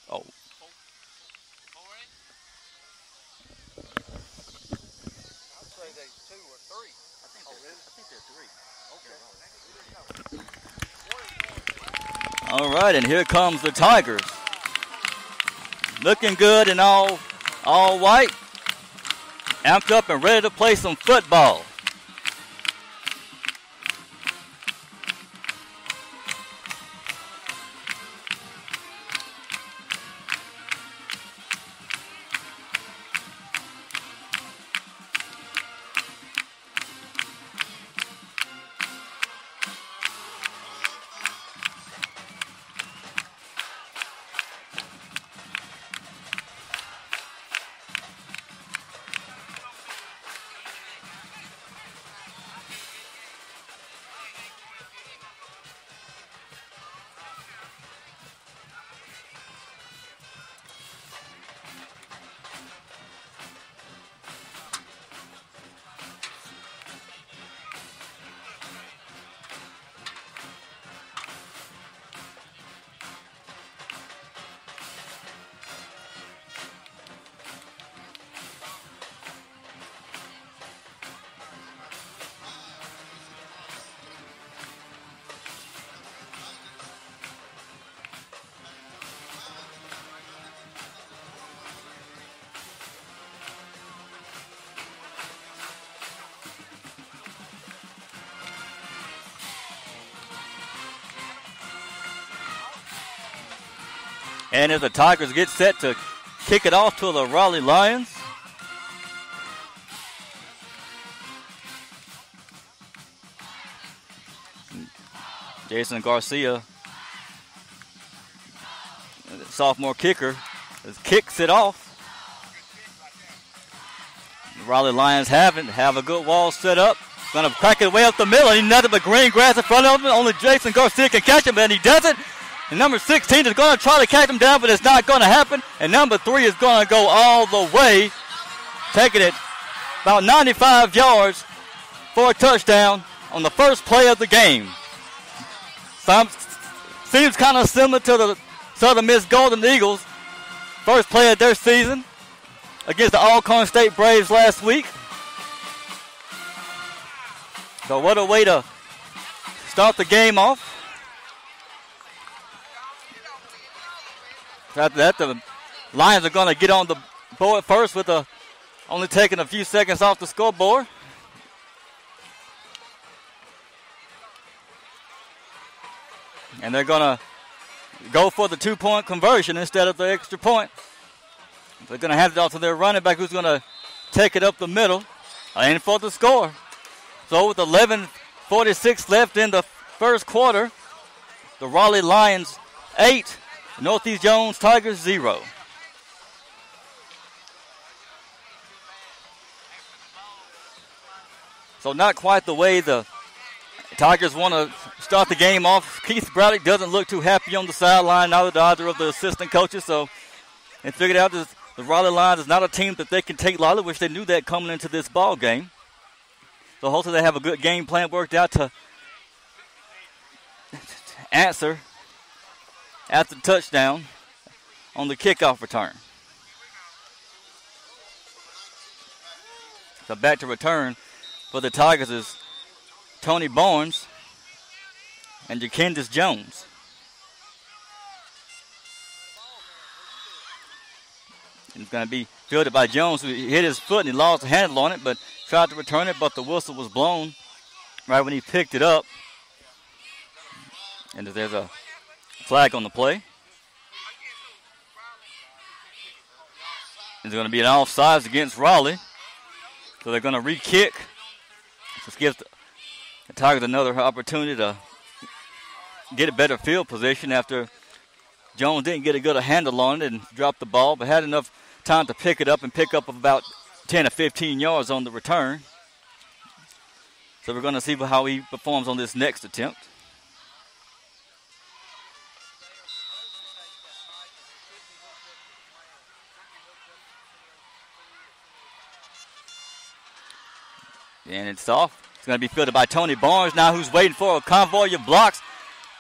Oh. I'd say they 2 or 3. I think they're 3. All right, and here comes the Tigers. Looking good and all white. Amped up and ready to play some football. And as the Tigers get set to kick it off to the Raleight Lions. Jason Garcia, the sophomore kicker, kicks it off. The Raleight Lions have a good wall set up. Going to crack it way up the middle. Ain't nothing but green grass in front of him. Only Jason Garcia can catch him, but he doesn't. And number 16 is going to try to catch him down, but it's not going to happen. And number 3 is going to go all the way, taking it about 95 yards for a touchdown on the first play of the game. Seems kind of similar to the Southern Miss Golden Eagles' first play of their season against the Alcorn State Braves last week. So what a way to start the game off. After that, the Lions are going to get on the board first with only taking a few seconds off the scoreboard. And they're going to go for the 2-point conversion instead of the extra point. They're going to hand it off to their running back, who's going to take it up the middle and for the score. So with 11:46 left in the first quarter, the Raleight Lions 8, Northeast Jones Tigers 0. So not quite the way the Tigers want to start the game off. Keith Braddock doesn't look too happy on the sideline, neither do either of the assistant coaches. So they figured out that the Raleight Lions is not a team that they can take lightly, which they knew that coming into this ball game. So hopefully they have a good game plan worked out to answer at the touchdown on the kickoff return. So back to return for the Tigers is Tony Barnes and Jackendis Jones. And it's going to be fielded by Jones, who hit his foot and he lost the handle on it, but tried to return it, but the whistle was blown right when he picked it up. And there's a flag on the play. It's going to be an offsides against Raleigh. So they're going to re-kick. This gives the Tigers another opportunity to get a better field position after Jones didn't get a good handle on it and dropped the ball, but had enough time to pick it up and pick up about 10 or 15 yards on the return. So we're going to see how he performs on this next attempt. And it's off. It's going to be fielded by Tony Barnes now, who's waiting for a convoy of blocks.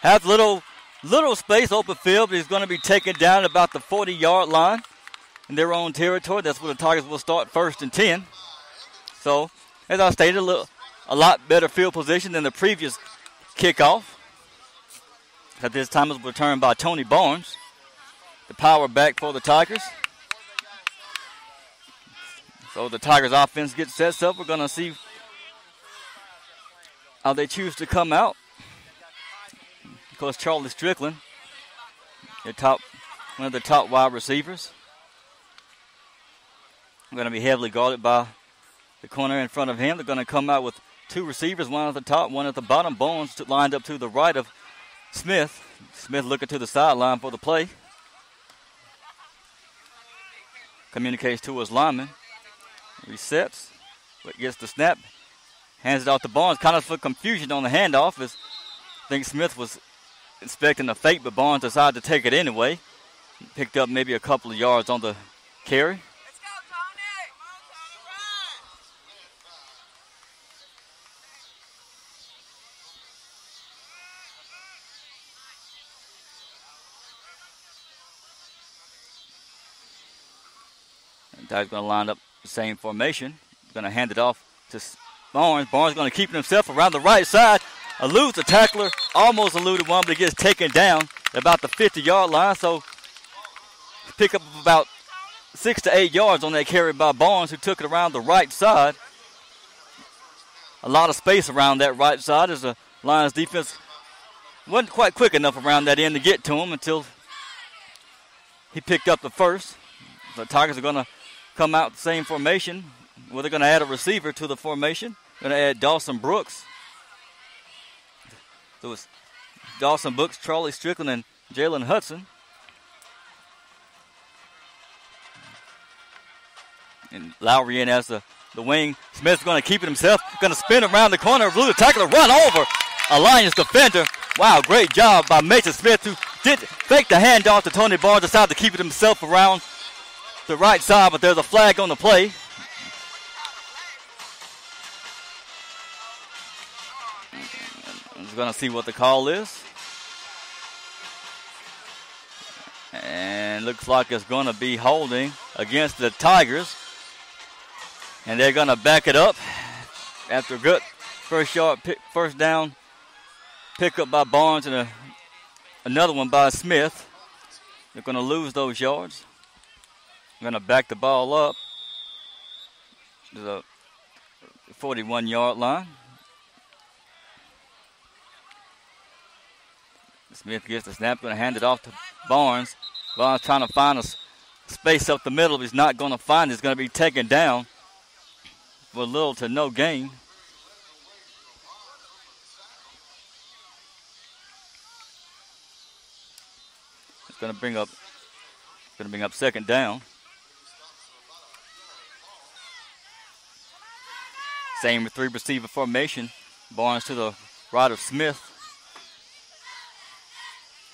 Has a little little space, open field, but he's going to be taken down at about the 40-yard line in their own territory. That's where the Tigers will start 1st and 10. So, as I stated, a lot better field position than the previous kickoff. At this time, it was returned by Tony Barnes, the power back for the Tigers. So the Tigers offense gets set up. We're going to see how they choose to come out. Of course, Charlie Strickland, one of the top wide receivers, going to be heavily guarded by the corner in front of him. They're going to come out with 2 receivers, one at the top, one at the bottom. Barnes lined up to the right of Smith. Smith looking to the sideline for the play. Communicates to his lineman. Resets, but gets the snap. Hands it off to Barnes. Kind of for confusion on the handoff, as I think Smith was expecting a fake, but Barnes decided to take it anyway. Picked up maybe a couple of yards on the carry. Let's go, Tony! And Tigers going to line up the same formation. Going to hand it off to Barnes. Barnes going to keep it himself around the right side. Eludes a tackler. Almost eluded one, but he gets taken down at about the 50-yard line. So pick up about 6 to 8 yards on that carry by Barnes, who took it around the right side. A lot of space around that right side as the Lions defense wasn't quite quick enough around that end to get to him until he picked up the first. The Tigers are going to come out the same formation. Well, they're going to add a receiver to the formation. Going to add Dawson Brooks. So it's Dawson Brooks, Charlie Strickland, and Jalen Hudson. And Lowry in as the wing. Smith's going to keep it himself. Going to spin around the corner. Blue tackler, run over a Lions defender. Wow, great job by Mason Smith, who did fake the handoff to Tony Barnes. Decided to keep it himself around the right side, but there's a flag on the play. We're going to see what the call is. And looks like it's going to be holding against the Tigers. And they're going to back it up after a good first down pickup by Barnes and another one by Smith. They're going to lose those yards. They're going to back the ball up to the 41-yard line. Smith gets the snap, going to hand it off to Barnes. Barnes trying to find a space up the middle. If he's not going to find it, it's going to be taken down for little to no gain. It's going to bring up 2nd down. Same with 3 receiver formation. Barnes to the right of Smith.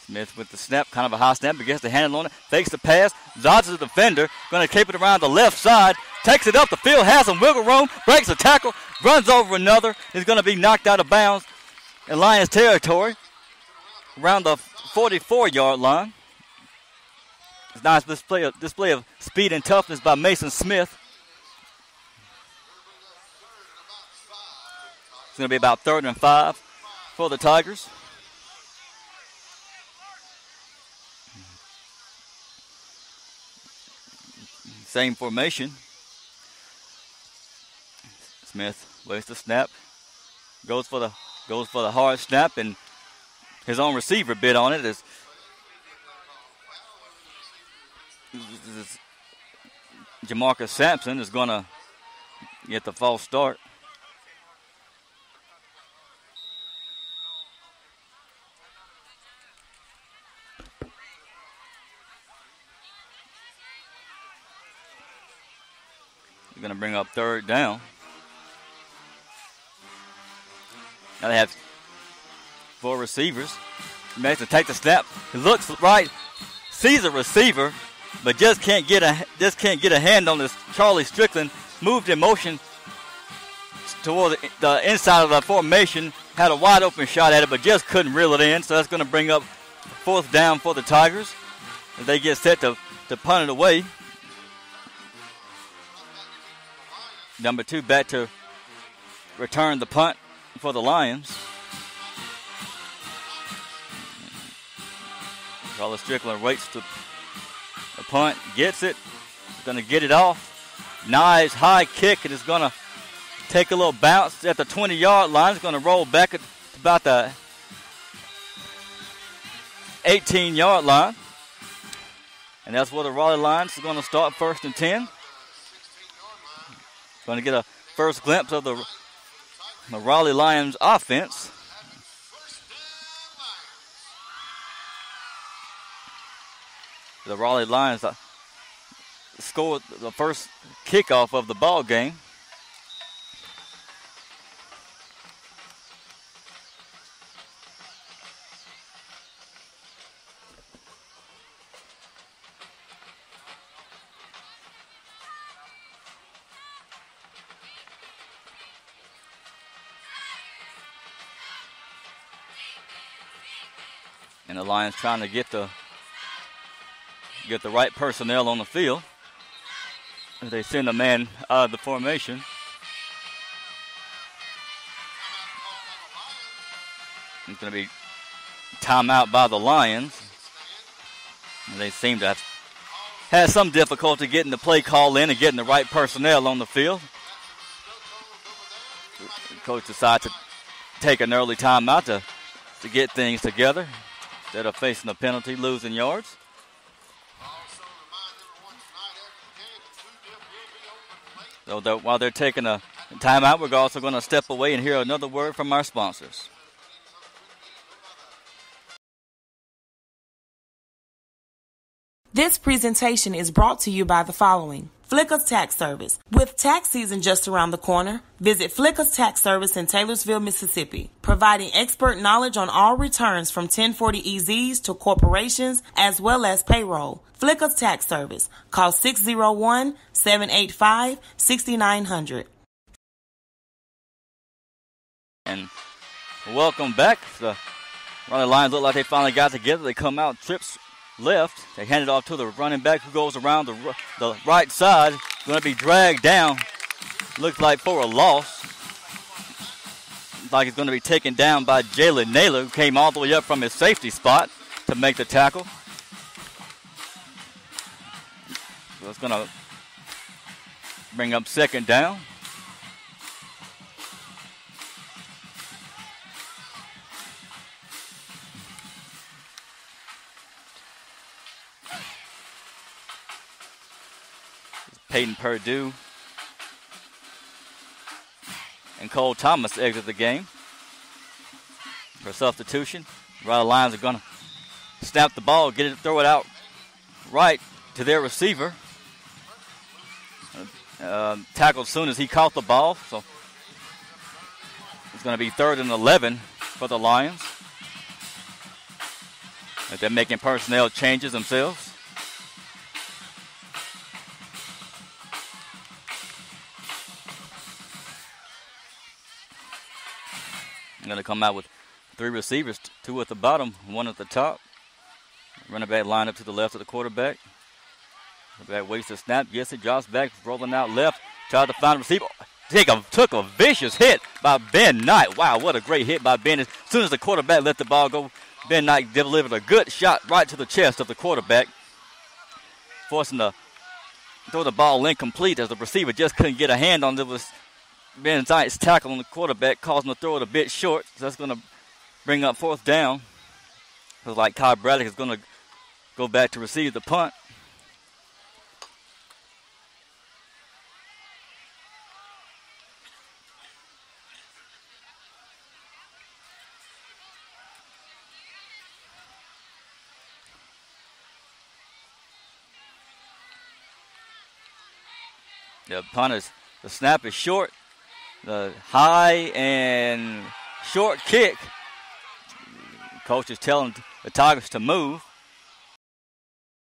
Smith with the snap, kind of a high snap, but gets the handle on it, fakes the pass, dodges the defender, going to keep it around the left side, takes it up the field, has some wiggle room, breaks a tackle, runs over another, is going to be knocked out of bounds in Lions territory around the 44-yard line. It's a nice display of speed and toughness by Mason Smith. It's going to be about 3rd and 5 for the Tigers. Same formation. Smith waits the snap, goes for the hard snap, and his own receiver bid on it as Jamarcus Sampson is going to get the false start. Going to bring up 3rd down. Now they have 4 receivers. Mason take the snap. He looks right, sees a receiver, but just can't get a hand on this. Charlie Strickland moved in motion toward the inside of the formation. Had a wide open shot at it, but just couldn't reel it in. So that's going to bring up fourth down for the Tigers as they get set to punt it away. Number 2 back to return the punt for the Lions. Charlie Strickland waits to the punt, gets it, going to get it off. Nice high kick. It is going to take a little bounce at the 20-yard line. It's going to roll back at about the 18-yard line. And that's where the Raleight Lions is going to start, 1st and 10. Going to get a first glimpse of the Raleight Lions offense. The Raleight Lions scored the first kickoff of the ball game. And the Lions trying to get the right personnel on the field. They send a man out of the formation. It's going to be timeout by the Lions. And they seem to have had some difficulty getting the play call in and getting the right personnel on the field. The coach decides to take an early timeout to get things together instead of facing a penalty, losing yards. So while they're taking a timeout, we're also going to step away and hear another word from our sponsors. This presentation is brought to you by the following. Flicker's Tax Service. With tax season just around the corner, visit Flicker's Tax Service in Taylorsville, Mississippi, providing expert knowledge on all returns from 1040EZs to corporations as well as payroll. Flicker's Tax Service. Call 601-785-6900. And welcome back. The Raleight Lions look like they finally got together. They come out, trips left. They hand it off to the running back who goes around the right side. Going to be dragged down. Looks like for a loss. Looks like it's going to be taken down by Jalen Naylor, who came all the way up from his safety spot to make the tackle. So it's going to bring up 2nd down. Peyton Perdue and Cole Thomas exit the game for substitution. Raleight Lions are going to snap the ball, throw it out right to their receiver. Tackled as soon as he caught the ball. So it's going to be 3rd and 11 for the Lions. As they're making personnel changes themselves. I'm going to come out with 3 receivers, 2 at the bottom, 1 at the top. Running back line up to the left of the quarterback. Quarterback waits the snap, gets it, drops back, rolling out left, tried to find a receiver. Took a vicious hit by Ben Knight. Wow, what a great hit by Ben. As soon as the quarterback let the ball go, Ben Knight delivered a good shot right to the chest of the quarterback, forcing to throw the ball incomplete as the receiver just couldn't get a hand on it. Was Ben Knight's tackle on the quarterback, causing him to throw it a bit short. So that's going to bring up 4th down. Looks like Kyle Braddock is going to go back to receive the punt. The snap is short. The high and short kick. Coach is telling the Tigers to move.